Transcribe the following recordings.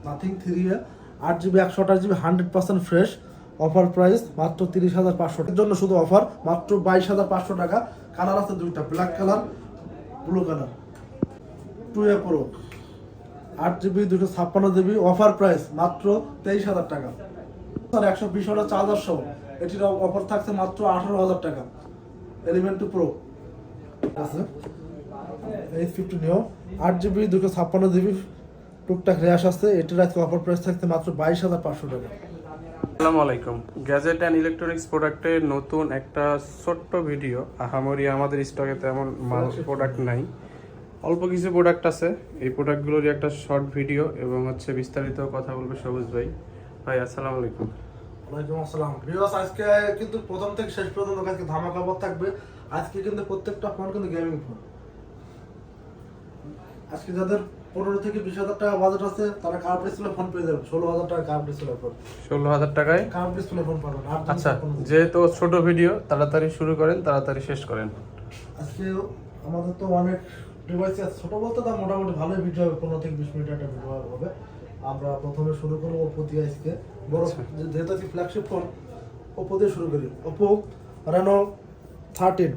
Nothing 3A 8GB 128GB 100% fresh offer price মাত্র 30,500 এর জন্য শুধু অফার মাত্র 22,500 টাকা। কালার আছে দুইটা, black colour, blue colour. 2A Pro 8GB 256GB offer price মাত্র 23,000 টাকা। 120 ওয়াটের চার্জার সহ এটির অফার থাকছে মাত্র 18,000 টাকা। 11 Pro আছে A50 Neo 8GB 256GB টুকটাক রেয়াস আছে। এটির আজকে অফার প্রাইস থাকছে মাত্র 22,500 টাকা। আসসালামু আলাইকুম। গ্যাজেট অ্যান্ড ইলেকট্রনিক্স প্রোডাক্টের নতুন একটা ছোট্ট ভিডিও। আহামরি আমাদের স্টকে তেমন মাল প্রোডাক্ট নাই, অল্প কিছু প্রোডাক্ট আছে। এই প্রোডাক্টগুলোরই একটা শর্ট ভিডিও এবং বিস্তারিত কথা বলবে সবুজ ভাই। ভাই আসসালামু আলাইকুম। ওয়ালাইকুম আসসালাম। ভিউয়ার্স, আজকে কিন্তু প্রথম থেকে শেষ পর্যন্ত আজকে ধামাকা অফার থাকবে। আজকে কিন্তু প্রত্যেকটা ফোন কিন্তু গেমিং ফোন। আজকে যাদের 15 থেকে 20,000 টাকা বাজেট আছে তারা কার্ভ ডিসপ্লে ফোন পেয়ে যাবেন। 16,000 টাকা কার্ভ ডিসপ্লে ফোন, 16,000 টাকায় কার্ভ ডিসপ্লে ফোন পাবেন। আচ্ছা, যেহেতু ছোট ভিডিও, তাড়াতাড়ি শুরু করেন, তাড়াতাড়ি শেষ করেন। আজকে আমাদের তো অনেক ডিভাইস আছে, ছোট বলতে তা মোটামুটি ভালোই ভিডিও হবে, 15 থেকে 20 মিনিট একটা ভিডিও হবে। আমরা প্রথমে শুরু করবো ওপো দিয়ে। আজকে বড় যেহেতু আজকে ফ্ল্যাগশিপ ফোন, ওপো দিয়ে শুরু করি। ওপো রেনো 13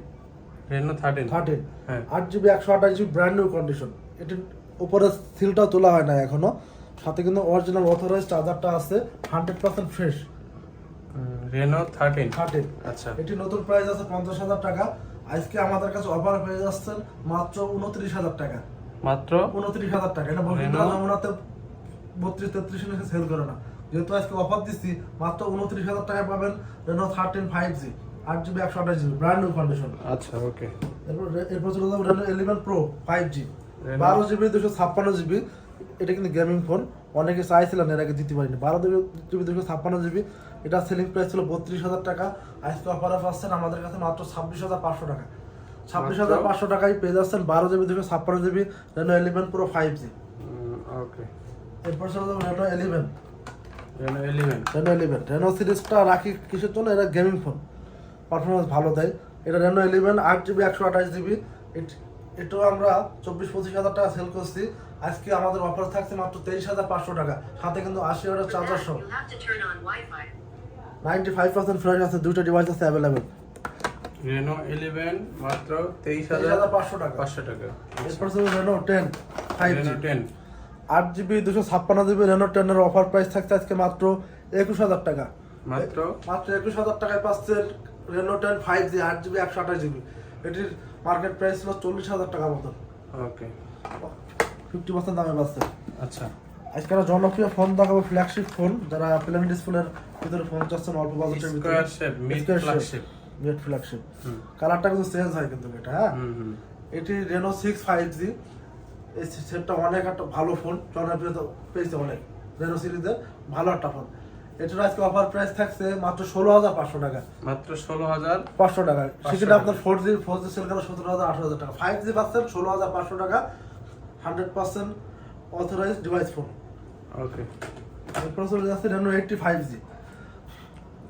হ্যাঁ 8GB 128GB brand new condition. এটির উপরে সিলটাও তোলা হয় না এখনো, সাথে কিন্তু অরিজিনাল অথরাইজ চার্জারটা আছে, 100% ফ্রেশ। রেনো 13। আচ্ছা, এটি নতুন প্রাইস আছে 50,000 টাকা। আজকে আমাদের কাছে অফার পেয়ে যাচ্ছেন মাত্র 29,000 টাকা। মাত্র 29,000 টাকা। এটা বহিন্দা নমুনাতে 32-33 এর সেল করে না, যেহেতু আজকে অফার দিচ্ছি মাত্র 29,000 টাকায় পাবেন Reno 13 5G 8GB 128GB brand new condition. আচ্ছা ওকে। এরপর চলে যাবো Reno 11 Pro 5G 12GB 256GB। এটা কিন্তু গেমিং ফোন, অনেকে চাইছিলেন, এর আগে দিতে পারিনি। 12GB 256GB, এটা সেলিং প্রাইস ছিল 32,000 টাকা। আজকে অফারে পাচ্ছেন আমাদের কাছে মাত্র 26,500 টাকা। 26,500 টাকায় পেয়ে যাচ্ছেন 12GB 256GB Reno 11 Pro 5G। ওকে। এরপর চলে যাবো রেনো 11। রেনো সিরিজটা রাখি কিসের জন্য? এটা গেমিং ফোন, পারফরমেন্স ভালো দেয়। এটা রেনো 11 8GB 128GB। এটাও আমরা 24-25,000 টাকা সেল করছি। আজকে আমাদের অফার থাকছে মাত্র 23,500 টাকা, সাথে কিন্তু 80 ওয়াটের চার্জার সহ। 95% ফ্রেশ আছে, দুটো ডিভাইস আছে অ্যাভেলেবেল। রেনো 11 মাত্র 23,500 টাকা। এরপর ছিল Reno 10 5G 10 8GB 256GB Reno 10 এর অফার প্রাইস থাকছে আজকে মাত্র 21,000 টাকা। মাত্র 21,000 টাকায় পাচ্ছেন রেনো 10 5G 8GB 128GB। এটির মার্কেট প্রাইস ছিল 40,000 টাকা মতো। ওকে, 50% দামে পাচ্ছে। আচ্ছা, আজকে আমরা জনপ্রিয় ফোন দেখাবো, ফ্ল্যাগশিপ ফোন। যারা প্লেন ডিসপ্লের ভিতরে ফোন চাচ্ছেন অল্প বাজেটের ভিতরে, square shape mid flagship. Mid flagship কালারটা কিন্তু চেঞ্জ হয় কিন্তু এটা। হ্যাঁ, এটি রেনো 6 5G। এই সেটটা অনেক একটা ভালো ফোন, জনপ্রিয়তা পেয়েছে অনেক। রেনো সিরিজের ভালো একটা ফোন। এটার আজকে অফার প্রাইস থাকছে মাত্র 16,500 টাকা। মাত্র 16,500 টাকা। সেখানে আপনার 4G সেল করা 17,000 18,000 টাকা। 5G পাচ্ছেন 16,500 টাকা, 100% অথরাইজড ডিভাইস ফোন। ওকে। এরপর চলে যাচ্ছে রেনো 80 5G।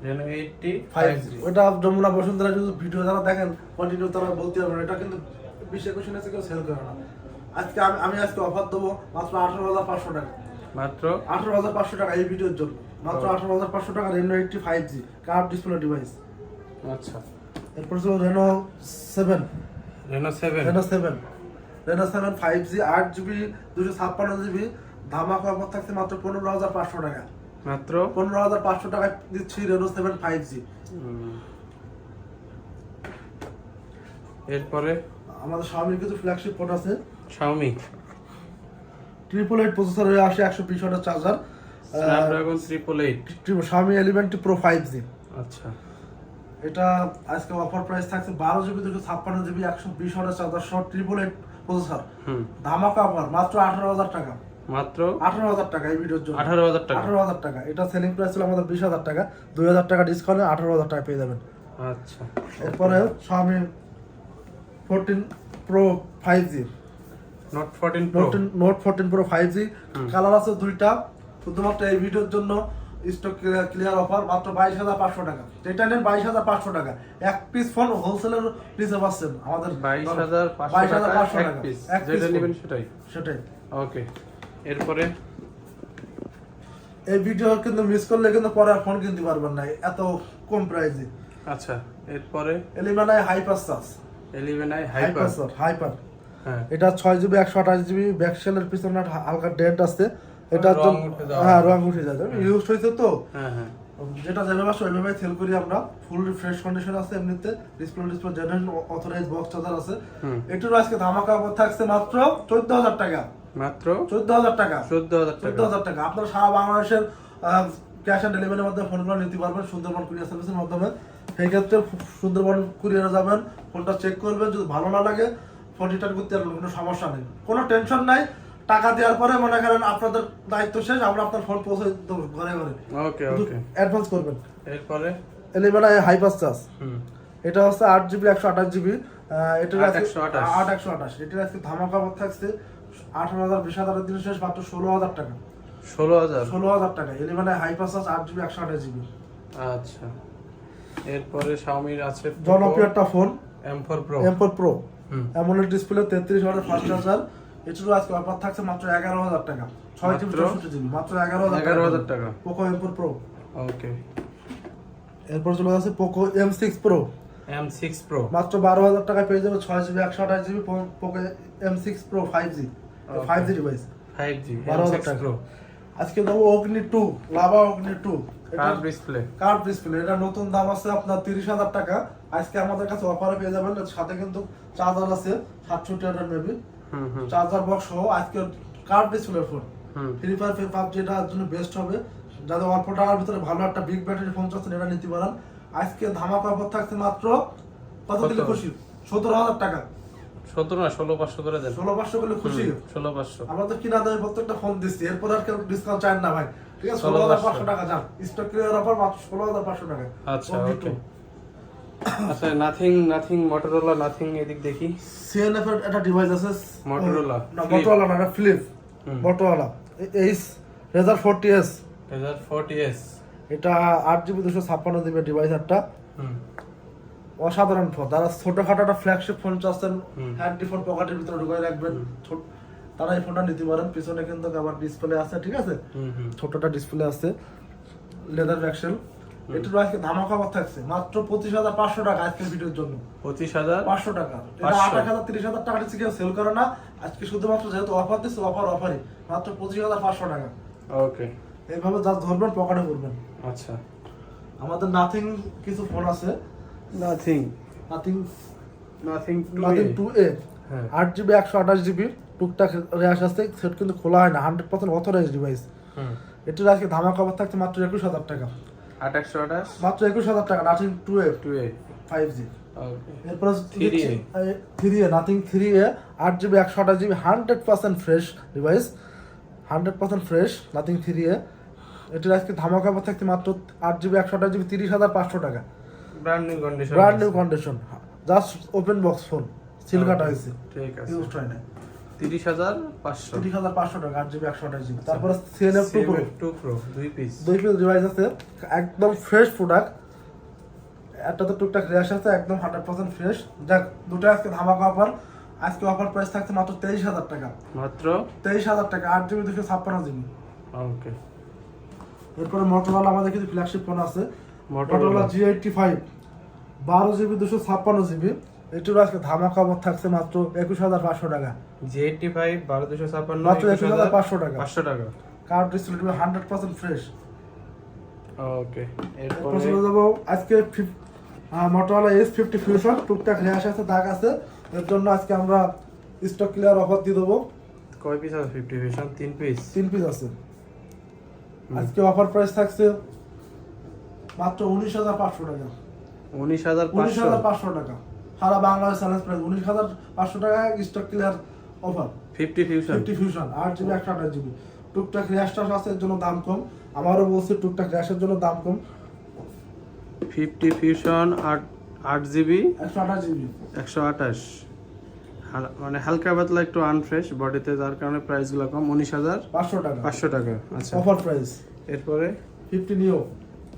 রেনো 80 5G ওটা যমুনা বসুন্ধরা যদি ভিডিও যারা দেখেন কন্টিনিউ, তারা বলতে পারবেন এটা কিন্তু 20-21 ইঞ্চি কেউ সেল করে না। আজকে আমি আজকে অফার দেবো মাত্র 18,500 টাকা। মাত্র 18,500 টাকা এই ভিডিওর জন্য, মাত্র 18,500 টাকা Reno 80 5G curve display device. আচ্ছা, এরপর ছিল রেনো 7 5G 8GB 256GB ধামাকা অফার থাকছে মাত্র 15,500 টাকা। মাত্র 15,500 টাকায় দিচ্ছি রেনো 7 5G। এরপরে আমাদের Xiaomi কিছু ফ্ল্যাগশিপ ফোন আছে। Xiaomi 888 প্রসেসর হয়ে আসে, 120 ওয়াটের charger, Snapdragon 888 Xiaomi 11 Pro 5G। আচ্ছা, এটা আজকে অফার প্রাইস থাকছে 12GB 256GB 120 ওয়াটের চার্জার সহ 888 প্রসেসর। ধামাকা অফার মাত্র 18,000 টাকা। মাত্র 18,000 টাকা এই ভিডিওর জন্য। 18,000 টাকা। 18,000 টাকা। এটা সেলিং প্রাইস ছিল আমাদের 20,000 টাকা, 2,000 টাকা ডিসকাউন্টে 18,000 টাকা পেয়ে যাবেন। আচ্ছা, এরপরে Xiaomi 14 Pro 5G Note 14 Pro 5G colour আছে দুইটা। শুধুমাত্র এই ভিডিওর জন্য স্টক ক্লিয়ার অফার মাত্র 22,500 টাকা। যেটা নেন 22,500 টাকা। এক পিস ফোন হোলসেলের নিচে পাচ্ছেন আমাদের 22,500 টাকা এক পিস। যেটা নেবেন সেটাই। ওকে। এরপরে এই ভিডিও কিন্তু মিস করলে কিন্তু পরে আর ফোন কিনতে পারবেন না এত কম প্রাইসে। আচ্ছা, এরপরে eleven I hyper charge, 11i hyper. Hyper হ্যাঁ, এটা 6GB 128GB ব্যাকশেলের পিছনে হালকা ডেন্ট আছে, এটা রং উঠে যাওয়া। হ্যাঁ রং উঠে যায়, ইউজ হয়েছে তো। হ্যাঁ হ্যাঁ, যেটা যেভাবে আসে ওইভাবে সেল করি আমরা। ফুল ফ্রেশ কন্ডিশন আছে, এমনিতে display genuine authorise box charger আছে। হুম। এটার আজকে ধামাকা অফার থাকছে মাত্র 14,000 টাকা। মাত্র 14,000 টাকা, 14,000 টাকা। 14,000 টাকা। আপনারা সারা বাংলাদেশের ক্যাশ অন ডেলিভারির মাধ্যমে ফোনগুলো নিতে পারবেন সুন্দরবন কুরিয়ার সার্ভিসের মাধ্যমে। সেই ক্ষেত্রে সুন্দরবন কুরিয়ারে যাবেন, ফোনটা চেক করবেন, যদি ভালো না লাগে ফোন রিটার্ন করতে পারবেন, কোনো সমস্যা নেই, কোনো টেনশন নাই। টাকা দেওয়ার পরে মনে করেন আপনাদের দায়িত্ব শেষ, আমরা আপনার ফোন পৌঁছে দেবো ঘরে ঘরে। ওকে ওকে, অ্যাডভান্স করবেন। এরপরে এলিভেন আই হাইপার চার্জ, হুম, এটা হচ্ছে 8GB 128GB। এটার 8/128 8/128 এটার আজকে ধামাকা অফার থাকছে 18,000 20,000 দিন শেষ মাত্র 16,000 টাকা। 16,000। 16,000 টাকা eleven I hyper charge 8GB 128GB। আচ্ছা, এরপরে শাওমির আছে জনপ্রিয় একটা phone M4 Pro। M4 Pro, হুম, অ্যামোলেড ডিসপ্লে 33 ওয়াটের ফাস্ট চার্জার। এটারও আজকে অফার থাকছে মাত্র 11,000 টাকা। 6GB 64GB মাত্র 11,000 টাকা। Poco M4 Pro। ওকে, এরপর চলে যাচ্ছে Poco M6 Pro, M6 Pro মাত্র 12,000 টাকায় পেয়ে যাবে 6GB 128GB Poco M6 Pro 5G, 5G device 5G 12,000 M6 টাকা। Pro। আজকে দেবো অগ্নি 2, লাভা অগ্নি 2। Curve display. কার্ভ ডিসপ্লে, এটা নতুন দাম আছে আপনার 30,000 টাকা। আজকে আমাদের কাছে অফারে পেয়ে যাবেন, সাথে কিন্তু চার্জার আছে 67 ওয়াটের মেবি, হুম হুম চার্জার বক্স সহ। আজকে কার্ভ ডিসপ্লে ফোন হুম, ফ্রি ফায়ার পাবজি এটার জন্য বেস্ট হবে। যাদের অল্প টাকার ভিতরে ভালো একটা বিগ ব্যাটারি ফোন চাচ্ছেন এটা নিতে পারেন। আজকে ধামাকা অফার থাকছে মাত্র কত দিলে খুশি? 17,000 টাকা। 17 না 16,500 করে দেন। 16,500 করলে খুশি। 16,500। আমরা তো কিনা দামে প্রত্যেকটা ফোন দিচ্ছি, এরপর আর কেউ ডিসকাউন্ট চান না ভাই, ঠিক আছে? 16,500 টাকা যান, স্টক ক্লিয়ার অফার মাত্র 16,500 টাকা। আচ্ছা ওকে। আচ্ছা, নাথিং মোটরোলা নাথিং, এদিক দেখি। সিএনএফ এর একটা ডিভাইস আছে Motorola, না, Flip। Motorola না, এটা ফ্লিপ, হুম। Motorola এইচ রেজার 40s। 1040s। এটা 8GB 256GB ডিভাইস একটা হুম, অসাধারণ ফোন। তারা ছোটখাটো একটা ফ্ল্যাগশিপ ফোন চাচ্ছেন, হুম। হ্যান্ডি ফোন পকেটের ভিতরে ঢুকাই রাখবেন, তারা এই ফোনটা নিতে পারেন। পিছনে কিন্তু আবার ডিসপ্লে আছে, ঠিক আছে? হুম হুম, ছোটটা ডিসপ্লে আছে, লেদার ব্যাকশেল। এটার আজকে ধামাকা অফার থাকছে মাত্র 25,500 টাকা আজকের ভিডিওর জন্য। 25,500 টাকা। এটা 28,000 30,000 টাকা নিচে কেউ সেল করে না। আজকে শুধুমাত্র যেহেতু অফার দিচ্ছে, অফারই মাত্র 25,500 টাকা। ওকে, এইভাবে যা ধরবেন পকেটে করবেন। আচ্ছা। আমাদের নাথিং কিছু ফোন আছে, নাথিং নাথিং 2A। 2A, হ্যাঁ, 8GB 128GB টুকটাক র্যাশ আছে, সেট কিন্তু খোলা হয় না, 100% অথরাইজ ডিভাইস। হুম, এটার আজকে ধামাকা অফার থাকছে মাত্র 21,000 টাকা। 2828 মাত্র 21,000 টাকা নাথিং 2A 2A। 5G। ওকে, এরপর 3A। 3A nothing 3A 8GB 128GB 100% fresh device, 100% fresh nothing 3A। এটার আজকে ধামাকা অফার থাকছে মাত্র 8GB 128GB 30,500 টাকা। Brand new condition. Brand new condition, just open box phone, seal কাটা হয়েছে, ঠিক আছে। ইউজ হয় না। 30,500। 30,500 টাকা 8GB 128GB। তারপরে CNF 2 Pro 2 piece. 2 piece device আছে, একদম ফ্রেশ প্রোডাক্ট। একটা তো টুকটাক র্যাশ আছে, একদম 100% ফ্রেশ। যাক, দুটো আজকে ধামাকা অফার। আজকে অফার প্রাইস থাকছে মাত্র 23,000 টাকা। মাত্র 23,000 টাকা 8GB 256GB। ওকে। এরপরে মোটরোলা আমাদের কিছু ফ্ল্যাগশিপ ফোন আছে, Motorola Motorola G85 12GB 256GB। এটির আজকে ধামাকা অফার থাকছে মাত্র 21,500 টাকা। G85 12256 মাত্র 21,500 টাকা। 500 টাকা। Card display 100% fresh. ওকে, এরপর এরপরে চলে যাবো আজকে মোটরোলা S50 ফিউশন, টুকটাক র্যাশ আছে, দাগ আছে, এর জন্য আজকে আমরা স্টক ক্লিয়ার অফার দিয়ে দেবো। কয় পিস আছে? 50 ভিশন 3 পিস। 3 পিস আছে। আজকে অফার প্রাইস থাকছে মাত্র 19,500 টাকা। 19,500। 19,500 টাকা সারা বাংলাদেশ চ্যালেঞ্জ প্রাইস 19,500 টাকা stock clear offer. 50 fusion. 50 fusion 8GB 128GB টুকটাক র্যাশটাস আছে, এর জন্য দাম কম। আমারও বলছি টুকটাক র্যাশের জন্য দাম কম। 50 ফিউশন 8GB 128GB 128। মানে হালকা পাতলা একটু আনফ্রেশ বডিতে, যার কারণে প্রাইসগুলো কম। 500 টাকা 19,500 টাকা। আচ্ছা, অফার প্রাইস। এরপরে 50 নিও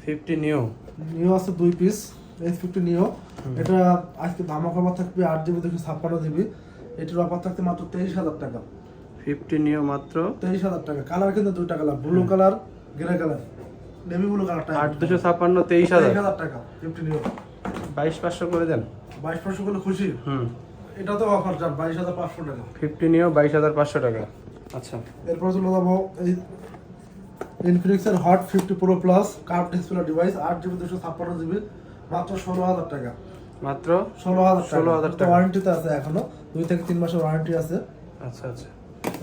50 নিও। নিও আছে 2 পিস S50 নিও। এটা আজকে ধামাকা অফার থাকবে 8GB 256GB। এটার অফার থাকতে মাত্র 23,000 টাকা। 50 নিও মাত্র 23,000 টাকা। কালার কিন্তু দুইটা colour, blue colour grey colour, navy blue কালারটা 8256 23000 1000 টাকা 50 নিও। 22500 করে দেন। 22,500 গুলো খুশি। এটা তো অফার যান 22,500 টাকা। 50 নিও 22500 টাকা। আচ্ছা, এরপর চলে যাবো এই ইনফিনিক্সের hot 50 pro plus curve display device 8GB 256GB মাত্র 16,000 টাকা। মাত্র 16,000 টাকা ওয়ারেন্টিতে আছে, এখনো 2 থেকে 3 মাসের ওয়ারেন্টি আছে। আচ্ছা আচ্ছা।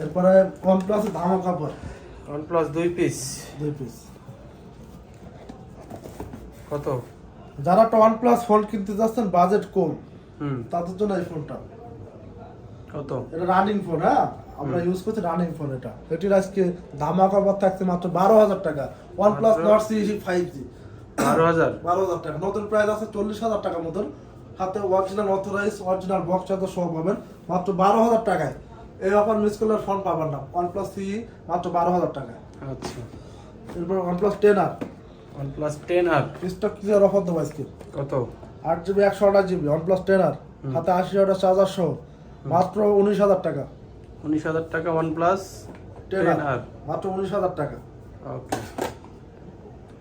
এরপরে OnePlus ধামা কাপড় OnePlus 2 পিস 2 পিস। কত? যারা একটা OnePlus ফোন কিনতে যাচ্ছেন বাজেট কম, হুম, তাদের জন্য এই ফোনটা। কত? এটা রানিং ফোন, হ্যাঁ আমরা ইউজ করছি রানিং ফোন। এটির আজকে ধামাকা অফার থাকছে মাত্র 12,000 টাকা। OnePlus Nord Series 5G 12,000 টাকা। নতুন প্রাইস আছে 40,000 টাকা মতন। হাতে original authorise original box charger সহ পাবেন মাত্র 12,000 টাকায়। এই অফার মিস করলে ফোন পাবেন না। OnePlus CE মাত্র 12,000 টাকায়। আচ্ছা। এরপর OnePlus 10R OnePlus 10R stock clear offer দেবো আজকে। কত? 8GB 128GB OnePlus 10R হাতে 80,000 চার্জার সহ মাত্র 19,000 টাকা। 19,000 টাকা OnePlus 10R মাত্র 19,000 টাকা। ওকে।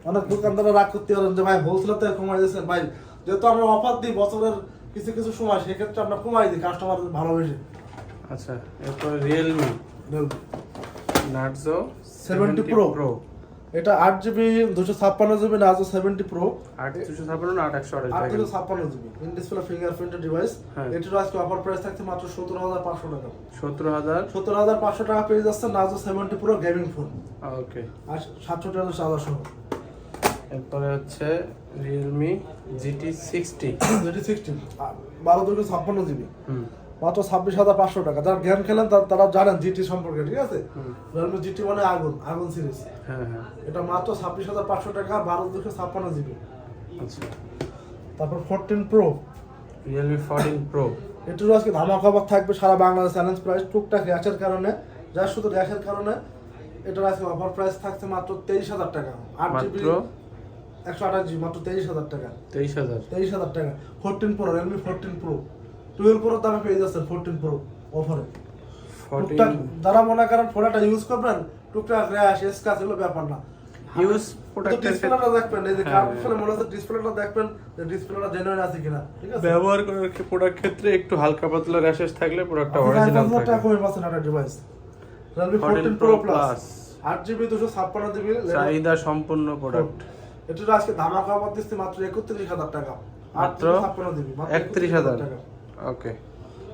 অনেক দোকানদাররা রাগ করতে পারেন যে ভাই হোলসেলার তো কমাই দিয়েছেন। ভাই যেহেতু আমরা অফার দিই বছরের কিছু কিছু সময়, সেক্ষেত্রে আমরা কমাই দিই কাস্টমার ভালোবেসে। আচ্ছা, এরপর Realme Narzo 70 Pro এটা 8GB 256GB Narzo 70 Pro 8256 না 8128 856GB in display fingerprint device. হ্যাঁ। এটির আজকে অফার প্রাইস থাকছে মাত্র 17,500 টাকা। 17,500 টাকা পেয়ে যাচ্ছে Narzo 70 Pro gaming phone okay. আর 700 চার্জার সহ। এরপরে হচ্ছে Realme GT60 যেটি 16 12/256GB হুম মাত্র 26,500 টাকা। যারা গেম খেলেন তারা জানেন জিটি সম্পর্কে, ঠিক আছে? Realme GT মানে আগুন সিরিজ। হ্যাঁ হ্যাঁ। এটা মাত্র 26,500 টাকা 12/256GB। আচ্ছা, তারপর 14 Pro Realme 14 Pro এটিরও আজকে ধামাকা অফার থাকবে সারা বাংলাদেশ চ্যালেঞ্জ প্রাইস টুকটাক র্যাশের কারণে, যা শুধু র্যাশের কারণে এটার আজকে অফার প্রাইস থাকছে মাত্র 23,000 টাকা। 8GB 128GB মাত্র 23,000 টাকা। 23,000 টাকা। 14 Pro Realme 14 Pro 12 Pro দামে পেয়ে যাচ্ছেন 14 Pro অফারে। টুকটাক 14 যারা মনে করেন ফোনটা ইউজ করবেন টুকটাক র্যাশ স্ক্র্যাচ এগুলো ব্যাপার না। ইউজ প্রোডাক্টের ডিসপ্লেটা দেখবেন, এই যে হ্যাঁ, কার্ভ হ্যাঁ। ফোনে মনে হচ্ছে ডিসপ্লেটা দেখবেন যে ডিসপ্লেটা জেনুইন আছে কিনা, ঠিক আছে? ব্যবহার করার প্রোডাক্ট ক্ষেত্রে একটু হালকা পাতলা র্যাশেস থাকলে প্রোডাক্টটা আপনি অরিজিনাল 5,000 টাকা থাকে। কমে পাচ্ছেন একটা device Realme 14 Pro Plus 8GB 256GB চাহিদা সম্পূর্ণ প্রোডাক্ট। এটার আজকে ধামাকা অফার দিচ্ছে মাত্র 31,000 টাকা। মাত্র 56GB 31,000 ওকে।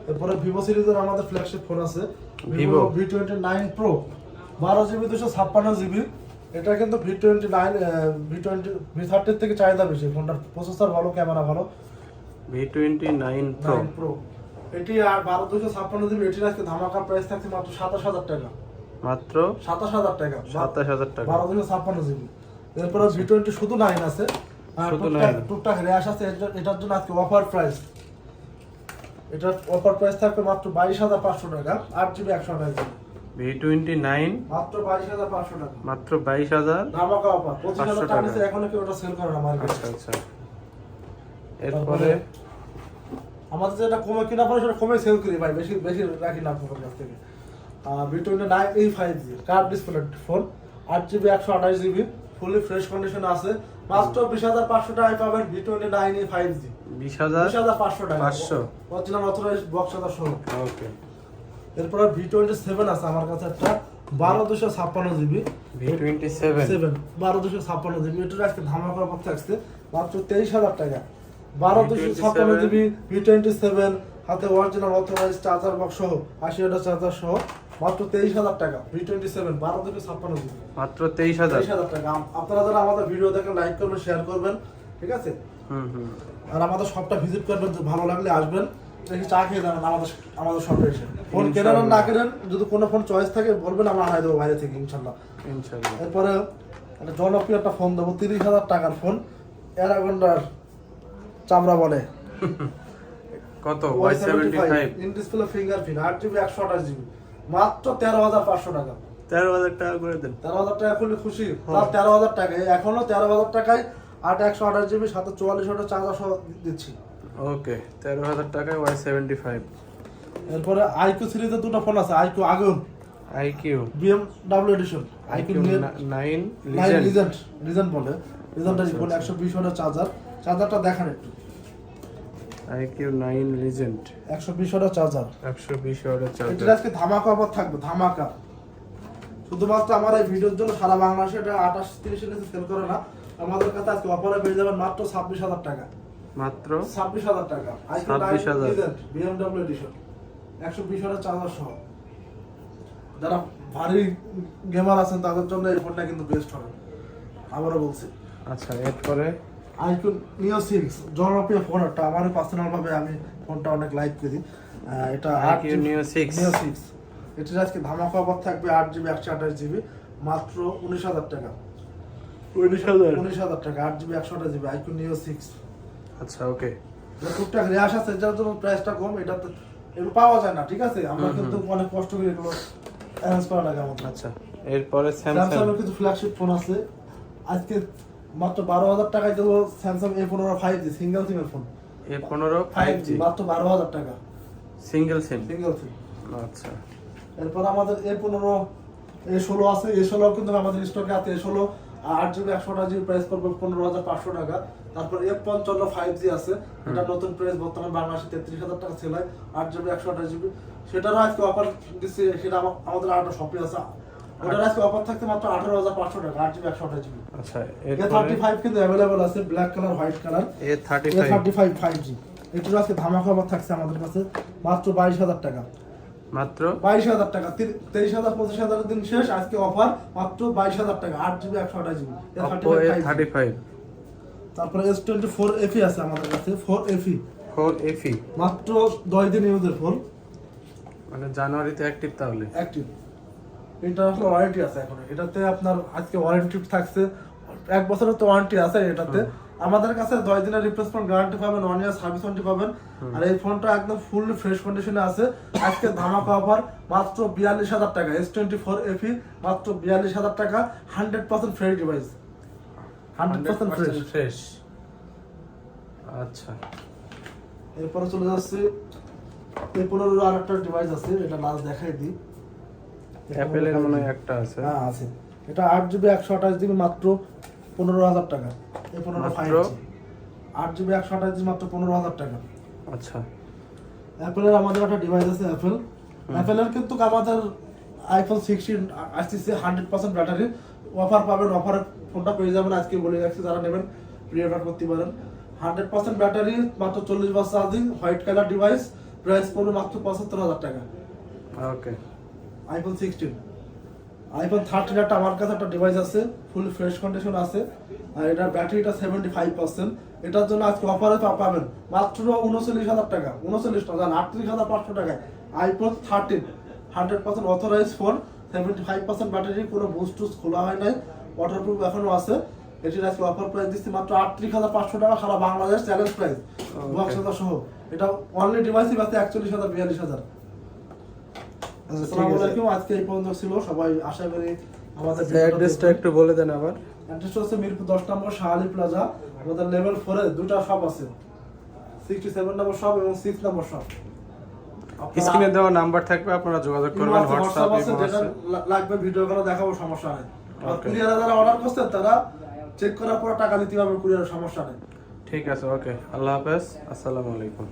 এরপরে ভিভো সিরিজের আমাদের ফ্ল্যাগশিপ ফোন আছে Vivo V29 Pro 12GB 256GB। এটা কিন্তু V30 থেকে চাহিদা বেশি। ফোনটার প্রসেসর ভালো, ক্যামেরা ভালো। V29 Pro 9 Pro এটি আর 12/256GB এটির আজকে ধামাকা প্রাইস থাকছে মাত্র 27,000 টাকা। মাত্র 27,000 টাকা 27,000 টাকা। 12/256GB। এরপরে V20 শুধু 9 আছে আর শুধু টুকটাক 9 টুকটাক র্যাশ আছে। এটার জন্য আজকে অফার প্রাইস, এটার অফার প্রাইস থাকবে মাত্র 22,500 টাকা। 8GB 128GB V29 মাত্র 22,500 টাকা। মাত্র 22,000। ধামাকা অফার 25,000 টাকা নিচে এখনো কেউ ওটা সেল করে না মার্কেটে। আচ্ছা আচ্ছা। এরপরে আমাদের যেটা কমে কিনা পড়ে সেটা কমে সেল করি ভাই, বেশি বেশি রাখি না আপনার কাছ থেকে। V29 এই 5G curve display phone 8GB 128GB fully fresh condition আছে মাত্র 20,500 টাকায় পাবেন V29 এই 5G 20,500 টাকা 500 অরিজিনাল অথরাইজড বক্স চার্জার সহ। ওকে। এরপরে V27 আছে আমার কাছে একটা 12/256GB V27 12/256GB এটার আজকে ধামাকা অফার থাকছে মাত্র 23,000 টাকা। 12/256GB V27 হাতে অরিজিনাল অথরাইজড চার্জার বক্স সহ 80,000 চার্জার সহ মাত্র 23,000 টাকা। V27 12/256GB মাত্র 23,000 টাকা। আপনারা যারা আমাদের ভিডিও দেখেন লাইক করবেন, শেয়ার করবেন, ঠিক আছে? হুম। আর আমাদের শপটা ভিজিট করবেন, ভালো লাগলে আসবেন, দেখি চা খেয়ে যাবেন আমাদের শপে এসে। ফোন কেনেন আর না কেনেন, যদি কোনো ফোন চয়েস থাকে বলবেন, আমরা আনাই দেবো বাইরে থেকে ইনশাল্লাহ। এরপরে একটা জনপ্রিয় একটা ফোন দেবো 30,000 টাকার ফোন, অ্যানাকন্ডার চামড়া বলে। কত? Y75 in display fingerprint 8GB 128GB মাত্র 13,500 টাকা। 13,000 টাকা করে দেন। 13,000 টাকা খুলে খুশি। তার 13,000 টাকা এখনো 13,000 টাকায় 128GB সাথে 4400 চার্জার সহ দিচ্ছি। ওকে, 13,000 টাকায় Y75। এরপরে আইকিউ সিরিজের দুটো ফোন আছে, iQOO iQOO BMW edition iQOO 9 legend বলে লিজেন্ডারি ফোন 120 ওয়াটের চার্জারটা দেখান একটু আইকিউ 9 লিজেন্ড 120 ওয়াটের চার্জার 120 ওয়াটের এটা চার্জার। আজকে ধামাকা অফার থাকবে ধামাকা শুধুমাত্র আমার এই ভিডিওর জন্য সারা বাংলাদেশে এটা 28-30 এর সেল করে না আমাদের কাছে আজকে অফারে পেয়ে যাবেন মাত্র 26,000 টাকা মাত্র 26,000 টাকা 26,000 লিজেন্ড BMW এডিশন 120 ওয়াটের চার্জার সহ যারা ভারী গেমার আছেন তাদের জন্য এই ফোনটা কিন্তু বেস্ট হবে আবারও বলছি আচ্ছা এরপরে আইফোন নিও 6 জনপ্রিয় ফোন একটা আমার পার্সোনাল ভাবে আমি ফোনটা অনেক লাইক করি এটা আইকিউ নিও 6 নিও 6 এটার আজকে ধামাকা অফার থাকবে 8GB 128GB মাত্র 19,000 টাকা 19,000 টাকা 8GB 128GB আইফোন নিও 6 আচ্ছা ওকে টুকটাক রেয়াস আছে যার জন্য প্রাইসটা কম এটা তো এগুলো পাওয়া যায় না ঠিক আছে আমরা কিন্তু অনেক কষ্ট করে এগুলো অ্যারেঞ্জ করা লাগে আমাদের আচ্ছা এরপরে স্যামসাং স্যামসাং এর কিছু ফ্ল্যাগশিপ ফোন আছে আজকে মাত্র 12,000 টাকায় দেবো স্যামসাং A15 5G সিঙ্গেল সিমের ফোন A15 5G 5G মাত্র 12,000 টাকা সিঙ্গেল সিম। সিঙ্গেল সিম আচ্ছা এরপর আমাদের A15 A16 আছে A16 কিন্তু আমাদের স্টকে আছে A16 8GB 128GB প্রাইস পড়বে 15,500 টাকা তারপর F55 5G আছে এটা নতুন প্রাইস বর্তমানে বাংলাদেশে 33,000 টাকা সেল হয় 8GB 128GB সেটারও আজকে অফার দিচ্ছে সেটা আমাদের আরেকটা শপে আছে ওটার আজকে অফার থাকতে মাত্র 18,500 টাকা 8GB 128GB আচ্ছা এরপরে A35 কিন্তু अवेलेबल আছে black colour white colour A35 A35 5G এটার আজকে ধামাকা অফার থাকছে আমাদের কাছে মাত্র 22,000 টাকা মাত্র 22,000 টাকা 23,000 25,000 দিন শেষ আজকে অফার মাত্র 22,000 টাকা 8GB 128GB Oppo A35 তারপরে S24 FE আছে আমাদের কাছে 4FE 4FE মাত্র 10 দিন ইউজের ফোন মানে জানুয়ারিতে অ্যাক্টিভ তাহলে অ্যাক্টিভ এটা আসলে ওয়ারেন্টি আছে এখন এটাতে আপনার আজকে ওয়ারেন্টি থাকছে 1 বছরের তো ওয়ারেন্টি আছে এটাতে আমাদের কাছে 10 দিনের রিপ্লেসমেন্ট গ্যারান্টি পাবেন 1 ইয়ার সার্ভিস ওয়ারেন্টি পাবেন আর এই ফোনটা একদম ফুললি ফ্রেশ কন্ডিশনে আছে আজকে ধামাকা অফার মাত্র 42,000 টাকা S24 FE মাত্র 42,000 টাকা 100% ফ্রেশ ডিভাইস 100% ফ্রেশ ফ্রেশ। আচ্ছা এরপরে চলে যাচ্ছে A15 এর আরেকটা ডিভাইস আছে এটা লাস্ট দেখাই দিই অ্যাপেল এর মনে হয় একটা আছে। হ্যাঁ আছে এটা 8GB 128GB মাত্র 15,000 টাকা A15 মাত্র 5G 8GB 128GB মাত্র 15,000 টাকা আচ্ছা অ্যাপেলের আমাদের একটা ডিভাইস আছে অ্যাপেলের কিন্তু আমাদের আইফোন 16 আসছে 100% ব্যাটারি অফার পাবেন অফারে ফোনটা পেয়ে যাবেন আজকে বলে রাখছি যারা নেবেন প্রি অর্ডার করতে পারেন 100% ব্যাটারি মাত্র 40 বার charging white colour device price পড়বে মাত্র 75,000 টাকা ওকে আইফোন 16 আইফোন 13 একটা আমার কাছে একটা ডিভাইস আছে ফুল ফ্রেশ কন্ডিশন আছে আর এটার ব্যাটারিটা 75% এটার জন্য আজকে অফারে পাবেন মাত্র 39,000 টাকা 39 না জান 38,500 টাকায় আইফোন 13 100% অথরাইজ ফোন 75% ব্যাটারি কোনো বুস্ট টুস্ট খোলা হয় নাই ওয়াটারপ্রুফ এখনো আছে এটির আজকে অফার প্রাইস দিচ্ছি মাত্র 38,500 টাকা সারা বাংলাদেশ চ্যালেঞ্জ প্রাইস বক্স সহ এটা অনলি ডিভাইসই আছে 41,000 42,000 আসসালামু আলাইকুম আজকে এই পর্যন্ত ছিল সবাই আশা করি আমাদের অ্যাড্রেসটা একটু বলে দেন আবার। অ্যাড্রেস হচ্ছে মিরপুর 10 নম্বর শাহালি প্লাজা আমাদের লেভেল 4 এ দুটো শপ আছে 67 নম্বর শপ এবং 6 নম্বর শপ স্ক্রিনে দেওয়া নাম্বার থাকবে আপনারা যোগাযোগ করবেন হোয়াটসঅ্যাপ আছে যেটা আছে। লাগবে ভিডিও করে দেখাবো সমস্যা নেই আর Okay. কুরিয়ারে যারা অর্ডার করছেন তারা চেক করার পর টাকা দিতে হবে কুরিয়ারের সমস্যা নেই ঠিক আছে ওকে আল্লাহ হাফেজ আসসালামু আলাইকুম।